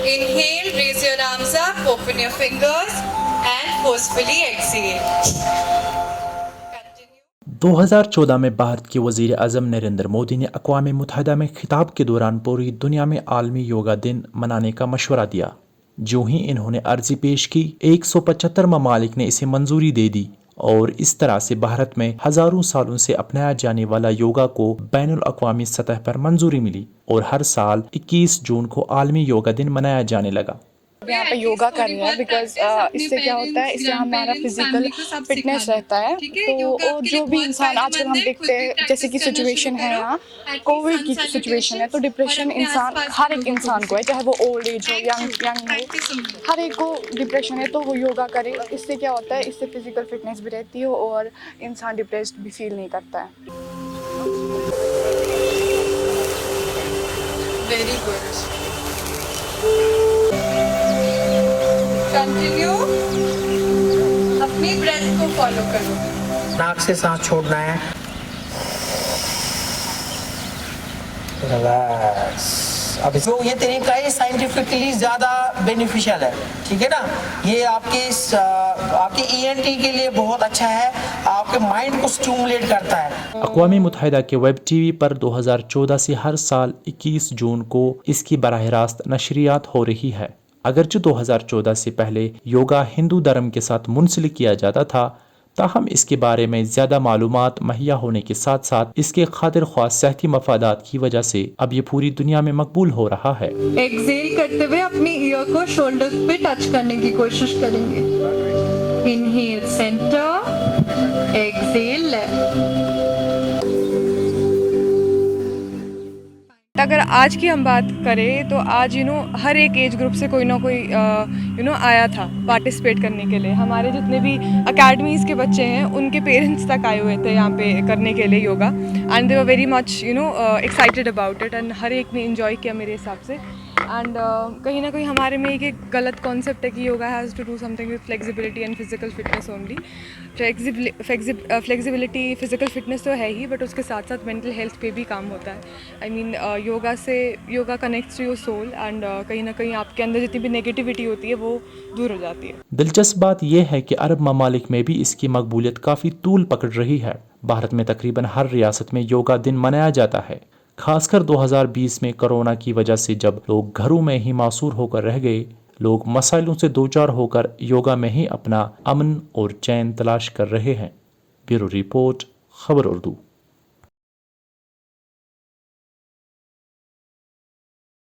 Inhale, raise your arms up, open your fingers and forcefully exhale. 2014 में भारत के वज़ीर आज़म नरेंद्र मोदी ने अक़वाम मुत्तहिदा में खिताब के दौरान पूरी दुनिया में आलमी योगा दिन मनाने का मशवरा दिया। जो ही इन्होंने अर्जी पेश की, 175 ममालिक ने इसे मंजूरी दे दी और इस तरह से भारत में हजारों सालों से अपनाया जाने वाला योगा को बैनुल अक़वामी सतह पर मंजूरी मिली और हर साल 21 जून को आलमी योगा दिन मनाया जाने लगा। यहाँ पे योगा कर रहे हैं बिकॉज इससे क्या होता है, इससे हमारा फिजिकल फिटनेस रहता है। तो जो भी इंसान आजकल हम देखते हैं जैसे कि सिचुएशन है, यहाँ कोविड की सिचुएशन है, तो डिप्रेशन इंसान हर एक इंसान को है, चाहे वो ओल्ड एज हो यंग हो, हर एक को डिप्रेशन है। तो वो योगा करे, इससे क्या होता है, इससे फिजिकल फिटनेस भी रहती है और इंसान डिप्रेस्ड भी फील नहीं करता है। Very good. कंटिन्यू, अपनी ब्रेथ को फॉलो करो। नाक से सांस छोड़ना है। रिलैक्स। अब जो ये तरीका है साइंटिफिकली ज़्यादा बेनिफिशियल है, ठीक है ना। ये आपके ENT के लिए बहुत अच्छा है, आपके माइंड को स्टिमुलेट करता है। अक़वाम मुत्तहिदा के वेब टीवी पर 2014 से हर साल 21 जून को इसकी बराह रास्त नशरियात हो रही है। अगरचे 2014 से पहले योगा हिंदू धर्म के साथ मुंसलिक किया जाता था, ताहम इसके बारे में ज्यादा मालूमात मुहैया होने के साथ साथ इसके खातिर ख्वाह सेहती मफादात की वजह से अब ये पूरी दुनिया में मकबूल हो रहा है। एक्सहेल करते हुए अपनी ईयर को शोल्डर पे टच करने की कोशिश करेंगे। Inhale centre, exhale left. अगर आज की हम बात करें तो आज हर एक एज ग्रुप से कोई ना कोई आया था पार्टिसिपेट करने के लिए। हमारे जितने भी अकेडमीज़ के बच्चे हैं उनके पेरेंट्स तक आए हुए थे यहाँ पे करने के लिए yoga, and they were very much excited about it, and हर एक ने इन्जॉय किया मेरे हिसाब से। एंड कहीं ना कहीं हमारे में एक गलत कॉन्सेप्ट है कि yoga has to do something with flexibility and physical fitness only. Flexibility physical fitness तो है ही, बट उसके साथ साथ मेंटल हेल्थ पे भी काम होता है। I mean yoga connects to your soul, and कहीं ना कहीं आपके अंदर जितनी भी नेगेटिविटी होती है वो दूर हो जाती है। दिलचस्प बात यह है कि अरब ममालिक में भी इसकी मकबूलियत काफ़ी तूल पकड़ रही है। भारत में तकरीबन हर रियासत में योगा दिन मनाया जाता है। खासकर 2020 में कोरोना की वजह से जब लोग घरों में ही मासूर होकर रह गए, लोग मसाइलों से दो चार होकर योगा में ही अपना अमन और चैन तलाश कर रहे हैं। ब्यूरो रिपोर्ट, खबर उर्दू।